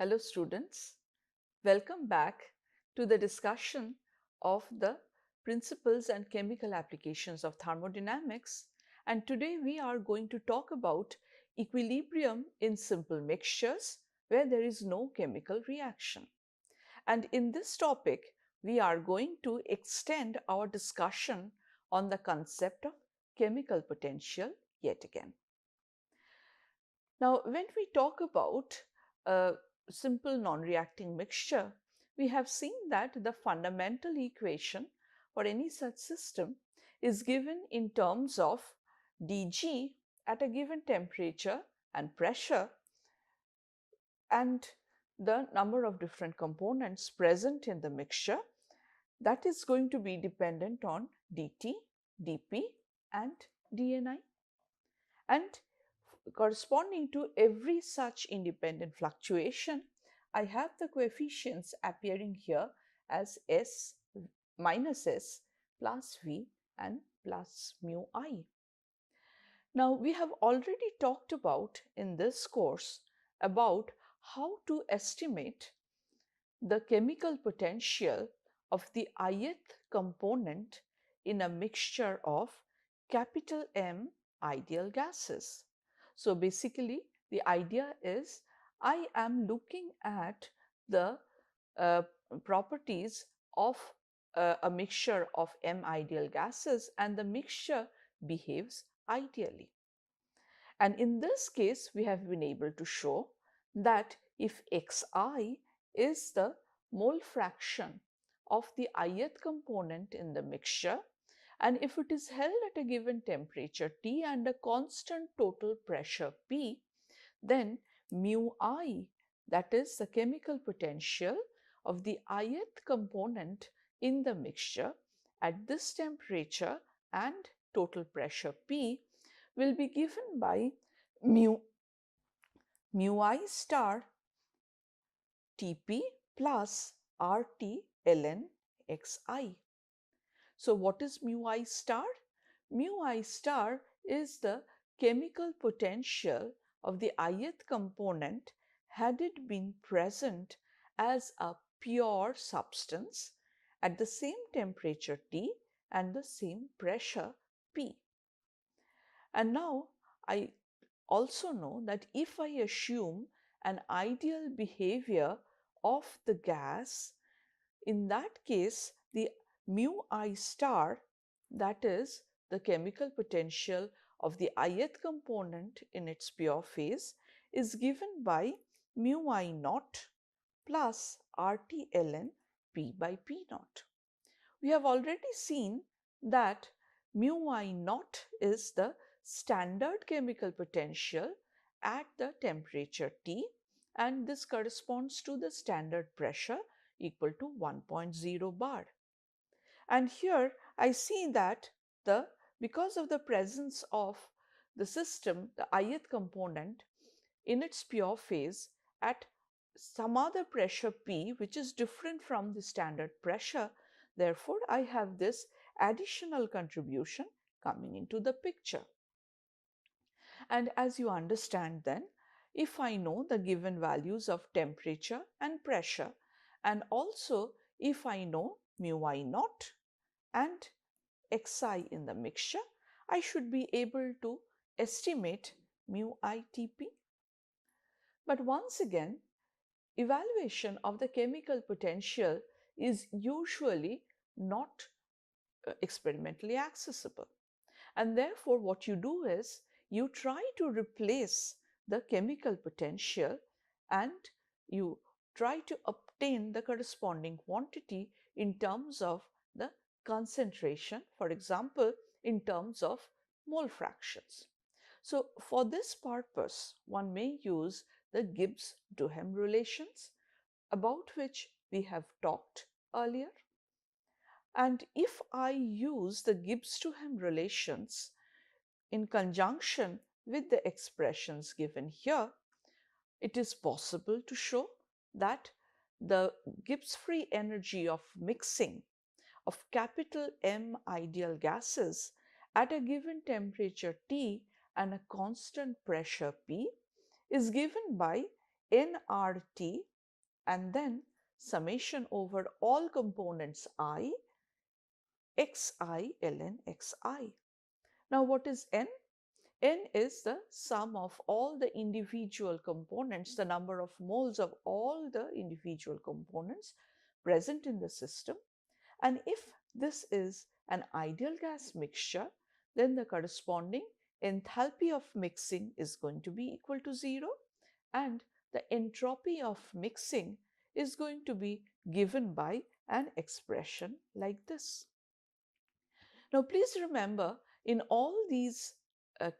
Hello students, welcome back to the discussion of the principles and chemical applications of thermodynamics, and today we are going to talk about equilibrium in simple mixtures where there is no chemical reaction. And in this topic we are going to extend our discussion on the concept of chemical potential yet again. Now, when we talk about a simple non-reacting mixture, we have seen that the fundamental equation for any such system is given in terms of dG at a given temperature and pressure and the number of different components present in the mixture that is going to be dependent on dt, dp and dni. And corresponding to every such independent fluctuation, I have the coefficients appearing here as S minus S plus V and plus mu I. Now, we have already talked about in this course about how to estimate the chemical potential of the ith component in a mixture of capital M ideal gases. So basically, the idea is I am looking at the properties of a mixture of M ideal gases, and the mixture behaves ideally. And in this case, we have been able to show that if Xi is the mole fraction of the ith component in the mixture, and if it is held at a given temperature T and a constant total pressure P, then mu I, that is the chemical potential of the ith component in the mixture at this temperature and total pressure P, will be given by mu I star Tp plus RT ln Xi. So what is mu I star? Mu I star is the chemical potential of the ith component had it been present as a pure substance at the same temperature T and the same pressure P. And now I also know that if I assume an ideal behavior of the gas, in that case the mu I star, that is the chemical potential of the ith component in its pure phase, is given by mu I naught plus RT ln P by P naught. We have already seen that mu I naught is the standard chemical potential at the temperature T, and this corresponds to the standard pressure equal to 1.0 bar. And here I see that because of the presence of the system, the ith component in its pure phase at some other pressure P which is different from the standard pressure, therefore I have this additional contribution coming into the picture. And as you understand then, if I know the given values of temperature and pressure, and also if I know mu I naught and Xi in the mixture, I should be able to estimate mu I Tp. But once again, evaluation of the chemical potential is usually not experimentally accessible. And therefore, what you do is you try to replace the chemical potential and you try to obtain the corresponding quantity in terms of the concentration, for example, in terms of mole fractions. So for this purpose, one may use the Gibbs-Duhem relations, about which we have talked earlier. And if I use the Gibbs-Duhem relations in conjunction with the expressions given here, it is possible to show that the Gibbs free energy of mixing of capital M ideal gases at a given temperature T and a constant pressure P is given by nRT and then summation over all components I, xi ln xi. Now what is n? N is the sum of all the individual components, the number of moles of all the individual components present in the system. And if this is an ideal gas mixture, then the corresponding enthalpy of mixing is going to be equal to 0, and the entropy of mixing is going to be given by an expression like this. Now, please remember, in all these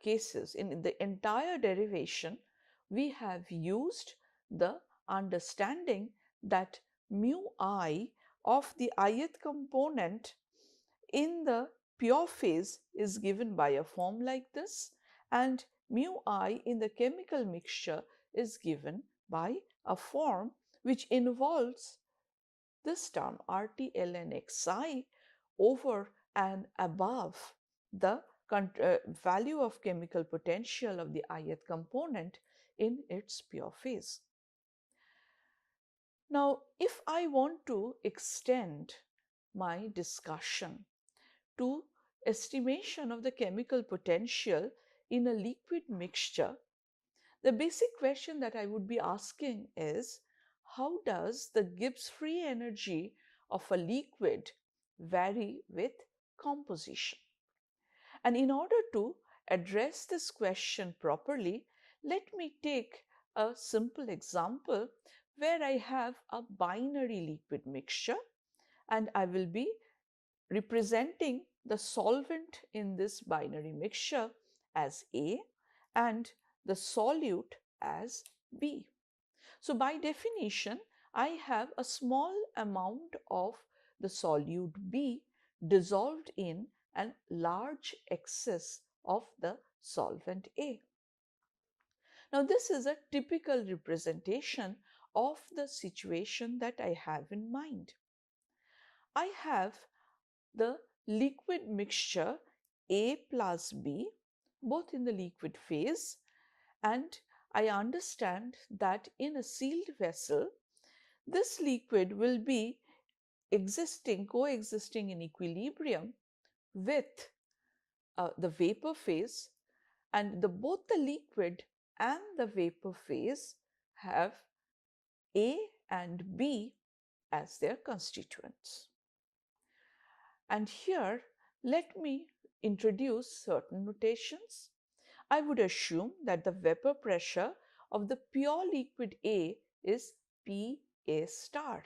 cases, in the entire derivation, we have used the understanding that mu I of the ith component in the pure phase is given by a form like this, and mu I in the chemical mixture is given by a form which involves this term RT ln xi over and above the value of chemical potential of the ith component in its pure phase. Now, if I want to extend my discussion to estimation of the chemical potential in a liquid mixture, the basic question that I would be asking is, how does the Gibbs free energy of a liquid vary with composition? And in order to address this question properly, let me take a simple example where I have a binary liquid mixture, and I will be representing the solvent in this binary mixture as A and the solute as B. So by definition, I have a small amount of the solute B dissolved in a large excess of the solvent A. Now this is a typical representation of the situation that I have in mind. I have the liquid mixture A plus B, both in the liquid phase, and I understand that in a sealed vessel, this liquid will be coexisting in equilibrium with the vapor phase, and both the liquid and the vapor phase have A and B as their constituents. And here, let me introduce certain notations. I would assume that the vapor pressure of the pure liquid A is PA star,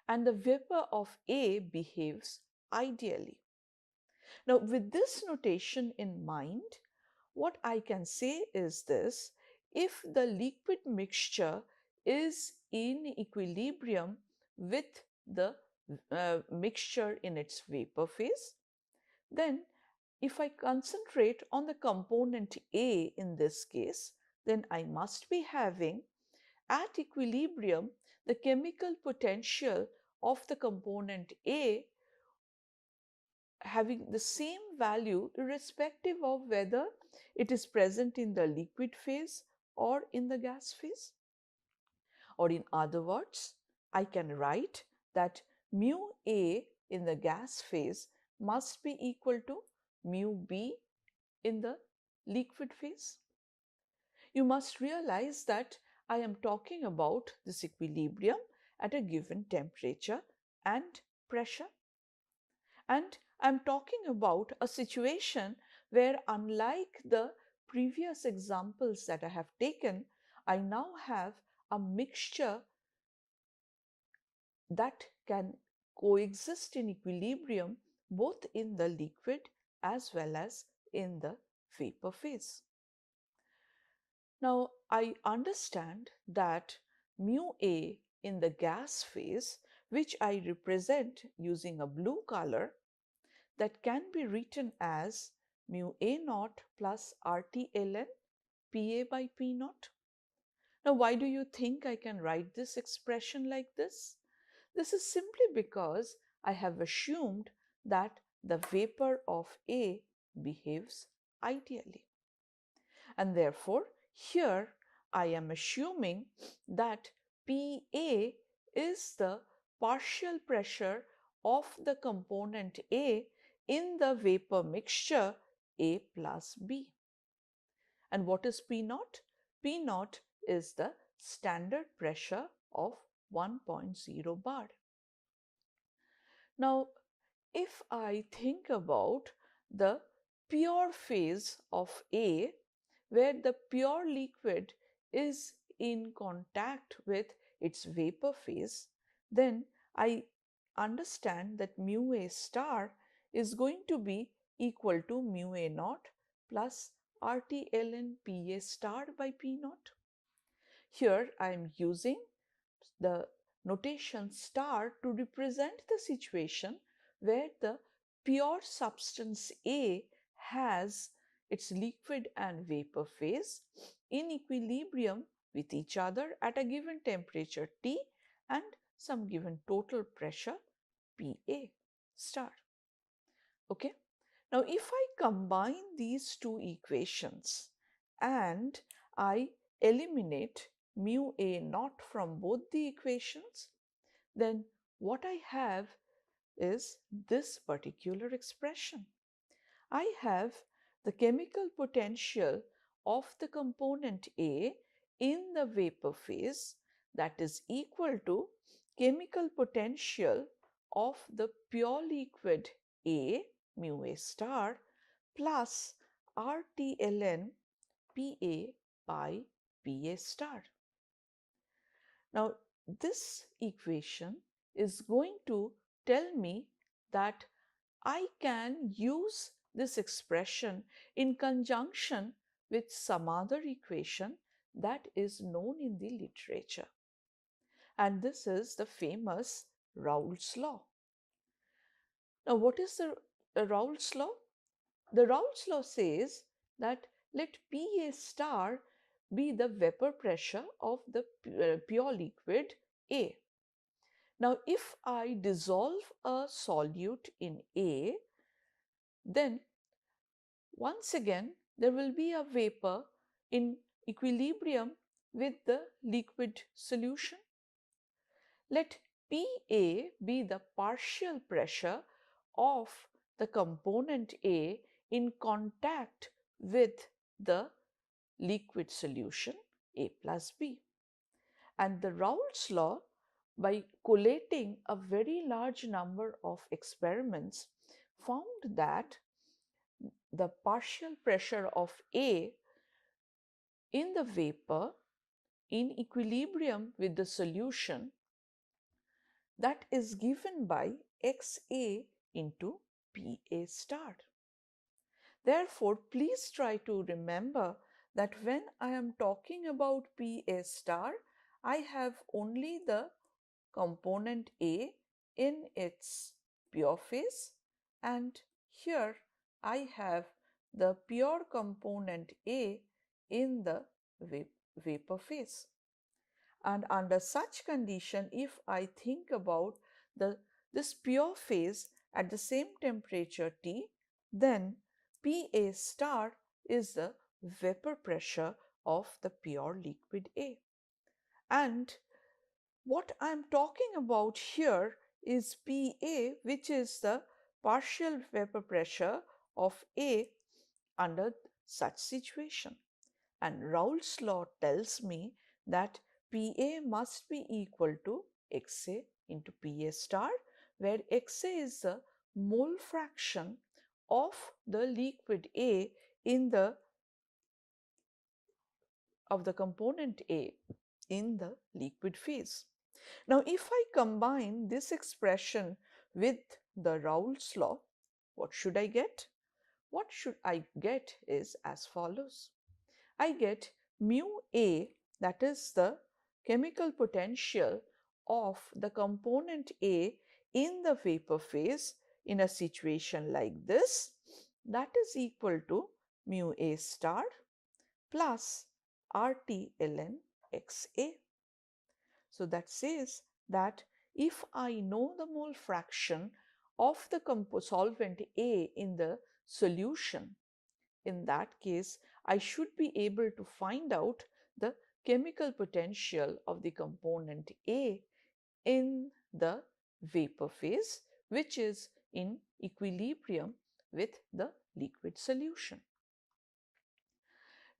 and the vapor of A behaves ideally. Now, with this notation in mind, what I can say is this: if the liquid mixture is in equilibrium with the mixture in its vapor phase, then if I concentrate on the component A in this case, then I must be having at equilibrium the chemical potential of the component A having the same value irrespective of whether it is present in the liquid phase or in the gas phase. Or in other words, I can write that mu A in the gas phase must be equal to mu B in the liquid phase. You must realize that I am talking about this equilibrium at a given temperature and pressure. And I'm talking about a situation where, unlike the previous examples that I have taken, I now have a mixture that can coexist in equilibrium both in the liquid as well as in the vapor phase. Now, I understand that mu A in the gas phase, which I represent using a blue color, that can be written as mu A naught plus RT ln PA by P naught. Now, why do you think I can write this expression like this? This is simply because I have assumed that the vapor of A behaves ideally. And therefore, here I am assuming that PA is the partial pressure of the component A in the vapor mixture A plus B. And what is P naught? P naught is the standard pressure of 1.0 bar. Now, if I think about the pure phase of A, where the pure liquid is in contact with its vapor phase, then I understand that mu A star is going to be equal to mu A naught plus RT ln PA star by P naught. Here I am using the notation star to represent the situation where the pure substance A has its liquid and vapor phase in equilibrium with each other at a given temperature T and some given total pressure PA star. Okay. Now, if I combine these two equations and I eliminate mu A naught from both the equations, then what I have is this particular expression. I have the chemical potential of the component A in the vapor phase that is equal to chemical potential of the pure liquid A mu A star plus RT ln PA by PA star. Now, this equation is going to tell me that I can use this expression in conjunction with some other equation that is known in the literature. And this is the famous Raoult's law. Now, what is the Raoult's law? The Raoult's law says that let PA star be the vapor pressure of the pure liquid A. Now, if I dissolve a solute in A, then once again there will be a vapor in equilibrium with the liquid solution. Let PA be the partial pressure of the component A in contact with the liquid solution A plus B. And the Raoult's law, by collating a very large number of experiments, found that the partial pressure of A in the vapor in equilibrium with the solution, that is given by XA into PA star. Therefore, please try to remember that when I am talking about PA star, I have only the component A in its pure phase, and here I have the pure component A in the vapor phase. And under such condition, if I think about this pure phase at the same temperature T, then PA star is the vapor pressure of the pure liquid A. And what I am talking about here is PA, which is the partial vapor pressure of A under such situation. And Raoult's law tells me that PA must be equal to XA into PA star, where XA is the mole fraction of the liquid A in the component A in the liquid phase. Now, if I combine this expression with the Raoult's law, what should I get? What should I get is as follows. I get mu A, that is the chemical potential of the component A in the vapor phase in a situation like this, that is equal to mu A star plus RT ln XA. So that says that if I know the mole fraction of the solvent A in the solution, in that case I should be able to find out the chemical potential of the component A in the vapor phase, which is in equilibrium with the liquid solution.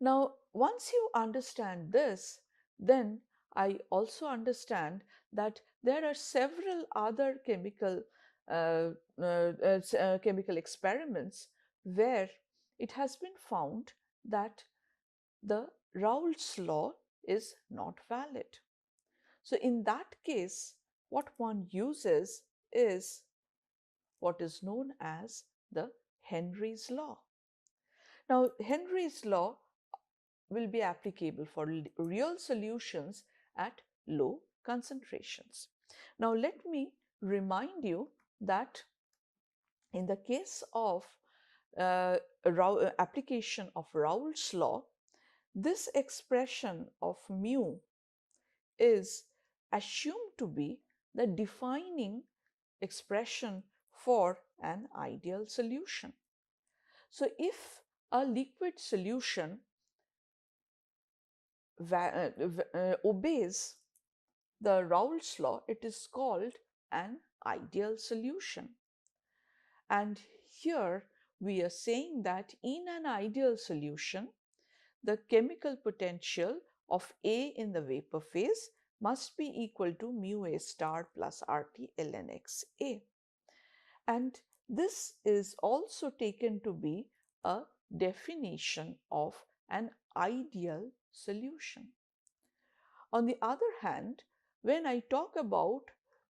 Now, once you understand this, then I also understand that there are several other uh, chemical experiments where it has been found that the Raoult's law is not valid. So in that case, what one uses is what is known as the Henry's law. Now, Henry's law will be applicable for real solutions at low concentrations. Now, let me remind you that in the case of application of Raoult's law, this expression of mu is assumed to be the defining expression for an ideal solution. So if a liquid solution obeys the Raoult's law, it is called an ideal solution. And here we are saying that in an ideal solution, the chemical potential of A in the vapor phase must be equal to mu A star plus RT ln XA. And this is also taken to be a definition of an ideal solution. On the other hand, when I talk about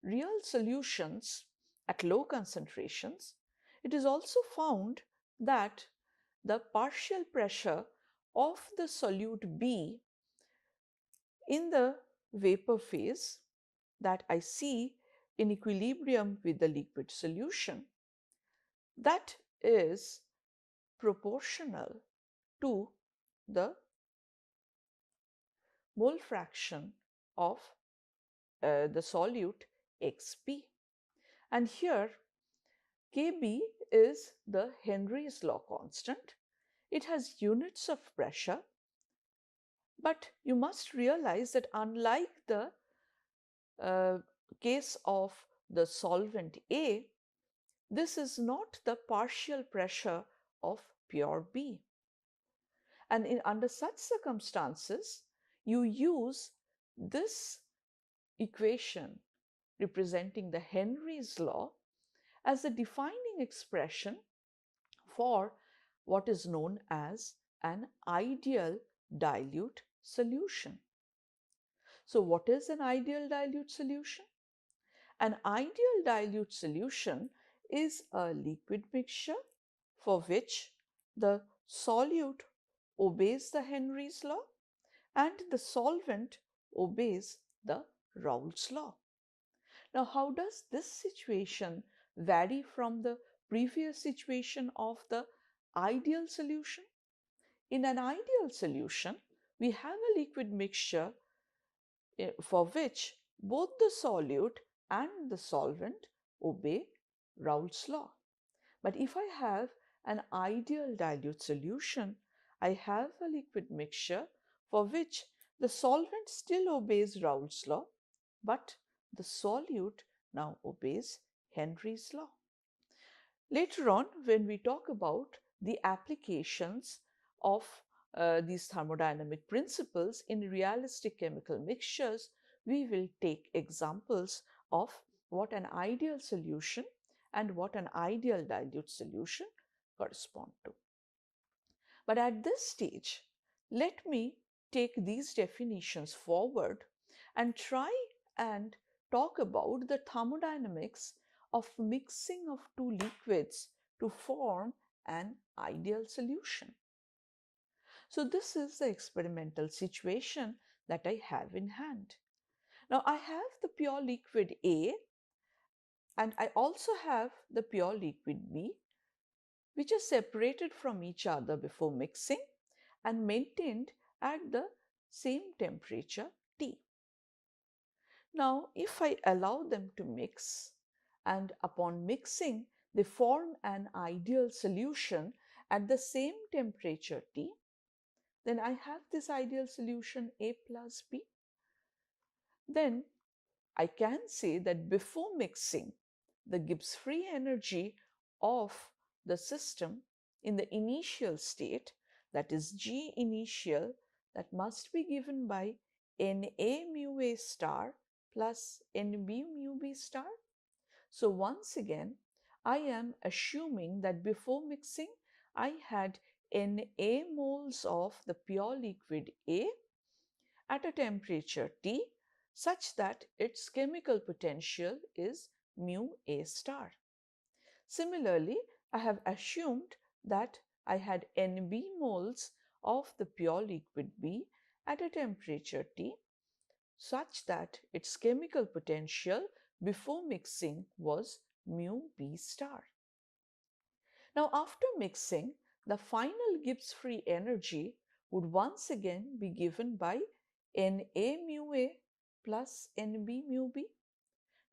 real solutions at low concentrations, it is also found that the partial pressure of the solute B in the vapor phase that I see in equilibrium with the liquid solution, that is proportional to the mole fraction of the solute Xb. And here Kb is the Henry's law constant. It has units of pressure, but you must realize that unlike the case of the solvent A, this is not the partial pressure of pure B. And under such circumstances, you use this equation representing the Henry's law as a defining expression for what is known as an ideal dilute solution. So what is an ideal dilute solution? An ideal dilute solution is a liquid mixture for which the solute obeys the Henry's law and the solvent obeys the Raoult's law. Now, how does this situation vary from the previous situation of the ideal solution? In an ideal solution, we have a liquid mixture for which both the solute and the solvent obey Raoult's law. But if I have an ideal dilute solution, I have a liquid mixture for which the solvent still obeys Raoult's law, but the solute now obeys Henry's law. Later on, when we talk about the applications of these thermodynamic principles in realistic chemical mixtures, we will take examples of what an ideal solution and what an ideal dilute solution correspond to. But at this stage, let me take these definitions forward and try and talk about the thermodynamics of mixing of two liquids to form an ideal solution. So this is the experimental situation that I have in hand. Now I have the pure liquid A and I also have the pure liquid B, which are separated from each other before mixing and maintained at the same temperature T. Now, if I allow them to mix and upon mixing they form an ideal solution at the same temperature T, then I have this ideal solution A plus B. Then I can say that before mixing, the Gibbs free energy of the system in the initial state, that is G initial, that must be given by Na mu A star plus Nb mu B star. So once again, I am assuming that before mixing, I had Na moles of the pure liquid A at a temperature T such that its chemical potential is mu A star. Similarly, I have assumed that I had Nb moles of the pure liquid B at a temperature T such that its chemical potential before mixing was mu B star. Now, after mixing, the final Gibbs free energy would once again be given by Na mu A plus Nb mu B.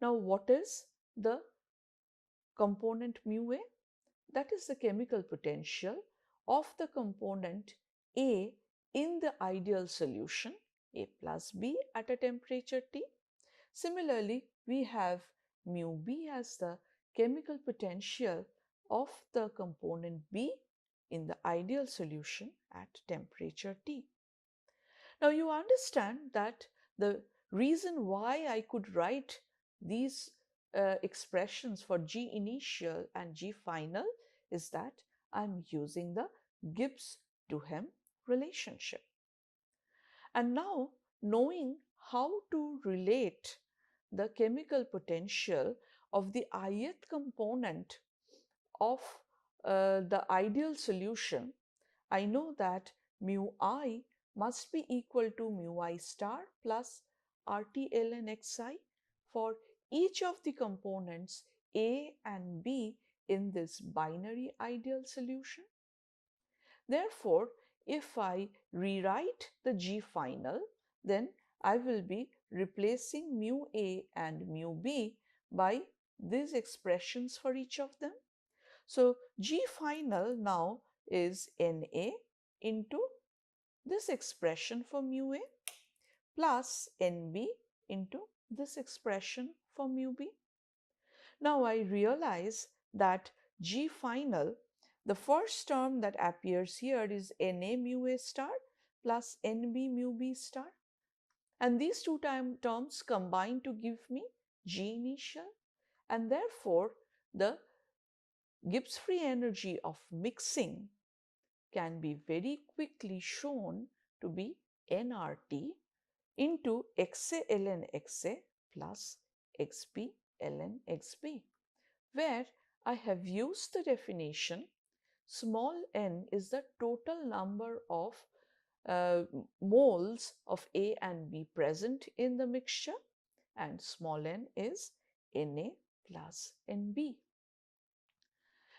Now, what is the component mu A? That is the chemical potential of the component A in the ideal solution A plus B at a temperature T. Similarly, we have mu B as the chemical potential of the component B in the ideal solution at temperature T. Now you understand that the reason why I could write these expressions for G initial and G final is that I'm using the Gibbs-Duhem relationship. And now, knowing how to relate the chemical potential of the ith component of the ideal solution, I know that mu I must be equal to mu I star plus RT ln xi for each of the components A and B in this binary ideal solution. Therefore, if I rewrite the G final, then I will be replacing mu A and mu B by these expressions for each of them. So G final now is Na into this expression for mu A plus Nb into this expression for mu B. Now I realize that G final, the first term that appears here is Na mu A star plus Nb mu B star. And these two terms combine to give me G initial. And therefore, the Gibbs free energy of mixing can be very quickly shown to be nRT into Xa ln Xa plus Xb ln Xb, where I have used the definition small n is the total number of moles of A and B present in the mixture, and small n is Na plus Nb.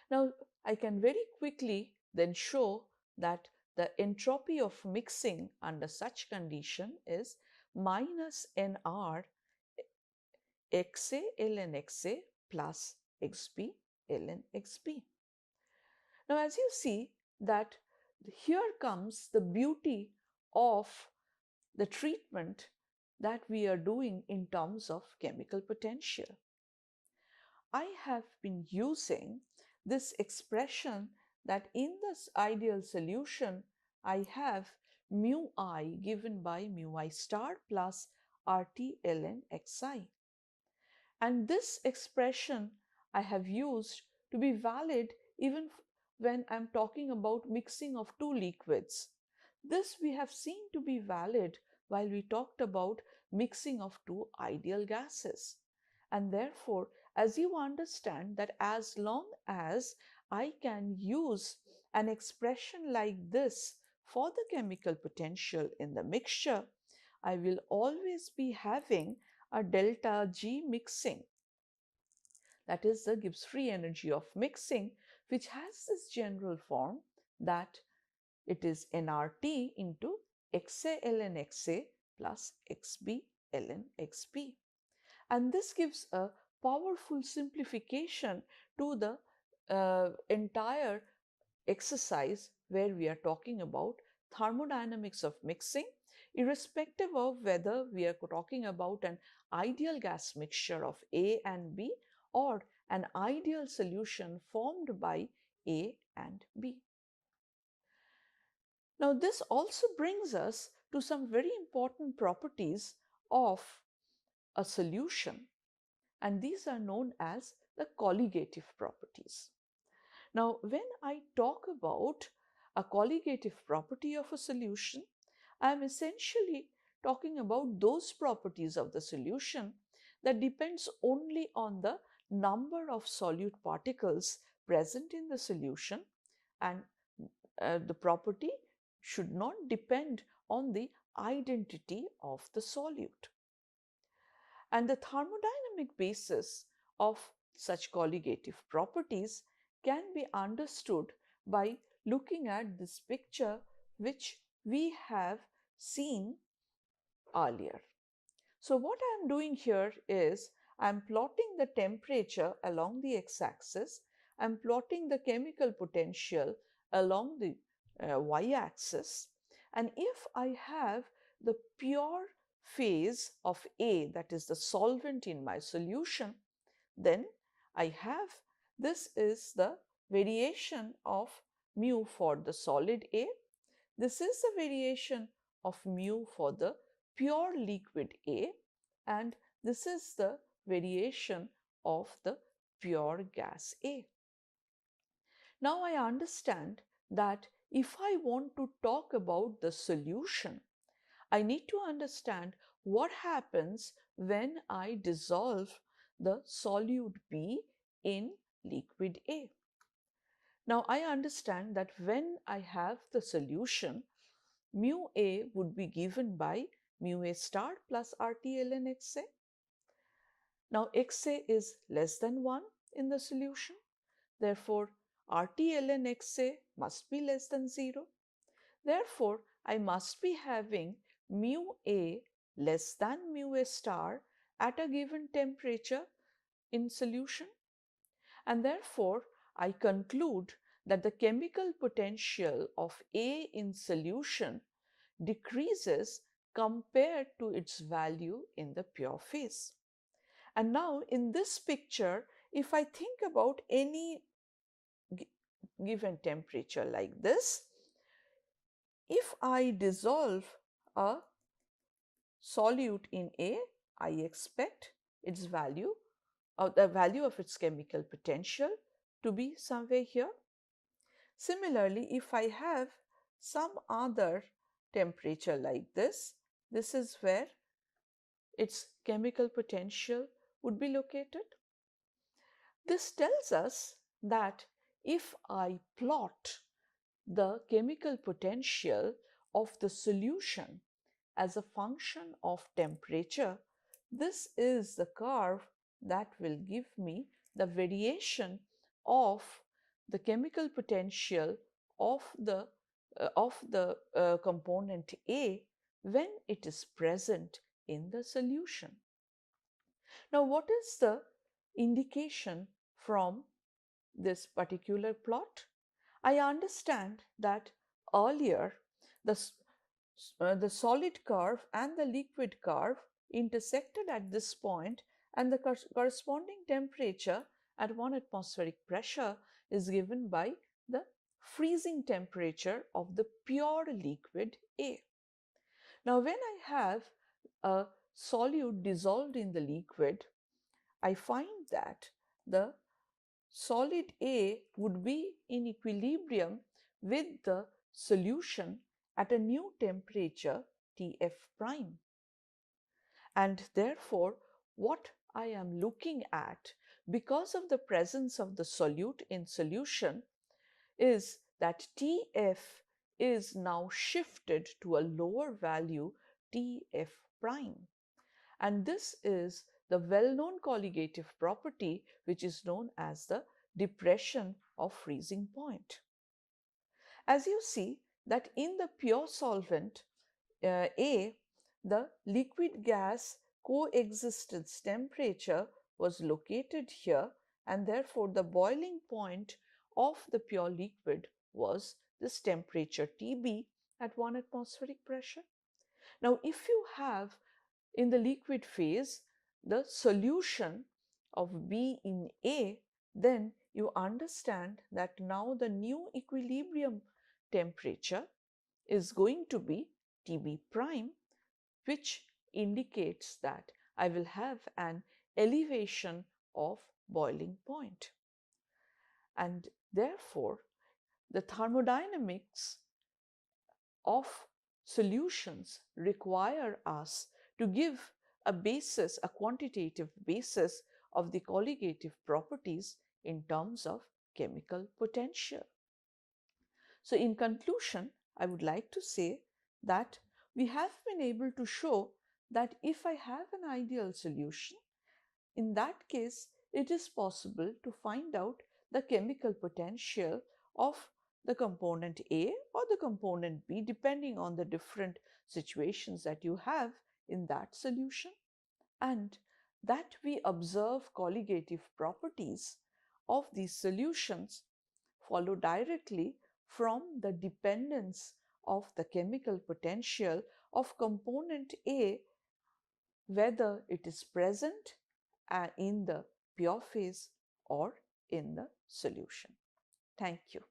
Now, I can very quickly then show that the entropy of mixing under such condition is minus Nr Xa ln Xa plus Xb ln Xb. Now, as you see that here comes the beauty of the treatment that we are doing in terms of chemical potential. I have been using this expression that in this ideal solution, I have mu I given by mu I star plus RT ln xi. And this expression I have used to be valid even when I'm talking about mixing of two liquids. This we have seen to be valid while we talked about mixing of two ideal gases. And therefore, as you understand that as long as I can use an expression like this for the chemical potential in the mixture, I will always be having a delta G mixing. That is the Gibbs free energy of mixing, which has this general form that it is nRT into Xa ln Xa plus Xb ln Xb. And this gives a powerful simplification to the entire exercise where we are talking about thermodynamics of mixing, irrespective of whether we are talking about an ideal gas mixture of A and B or an ideal solution formed by A and B. Now, this also brings us to some very important properties of a solution, and these are known as the colligative properties. Now, when I talk about a colligative property of a solution, I am essentially talking about those properties of the solution that depends only on the number of solute particles present in the solution, and the property should not depend on the identity of the solute. And the thermodynamic basis of such colligative properties can be understood by looking at this picture which we have seen earlier. So what I am doing here is I am plotting the temperature along the x-axis, I am plotting the chemical potential along the y-axis, and if I have the pure phase of A, that is the solvent in my solution, then I have, this is the variation of mu for the solid A, this is the variation of mu for the pure liquid A, and this is the variation of the pure gas A. Now I understand that if I want to talk about the solution, I need to understand what happens when I dissolve the solute B in liquid A. Now I understand that when I have the solution, mu A would be given by mu A star plus RT ln XA. Now XA is less than 1 in the solution, therefore RT ln XA must be less than 0. Therefore, I must be having mu A less than mu A star at a given temperature in solution, and therefore I conclude that the chemical potential of A in solution decreases compared to its value in the pure phase. And now in this picture, if I think about any given temperature like this, if I dissolve a solute in A, I expect its value, the value of its chemical potential to be somewhere here. Similarly, if I have some other temperature like this is where its chemical potential would be located. This tells us that if I plot the chemical potential of the solution as a function of temperature, this is the curve that will give me the variation of the chemical potential of the component A when it is present in the solution. Now, what is the indication from this particular plot? I understand that earlier the solid curve and the liquid curve intersected at this point, and the corresponding temperature at 1 atmospheric pressure is given by the freezing temperature of the pure liquid A. Now, when I have a solute dissolved in the liquid, I find that the solid A would be in equilibrium with the solution at a new temperature Tf prime. And therefore, what I am looking at, because of the presence of the solute in solution, is that Tf is now shifted to a lower value Tf prime. And this is the well-known colligative property which is known as the depression of freezing point. As you see that in the pure solvent A, the liquid gas coexistence temperature was located here, and therefore the boiling point of the pure liquid was this temperature Tb, at 1 atmospheric pressure. Now, if you have in the liquid phase the solution of B in A, then you understand that now the new equilibrium temperature is going to be Tb prime, which indicates that I will have an elevation of boiling point. And therefore, the thermodynamics of solutions require us to give a basis, a quantitative basis of the colligative properties in terms of chemical potential. So in conclusion, I would like to say that we have been able to show that if I have an ideal solution, in that case, it is possible to find out the chemical potential of the component A or the component B, depending on the different situations that you have in that solution, and that we observe colligative properties of these solutions follow directly from the dependence of the chemical potential of component A, whether it is present in the pure phase or in the solution. Thank you.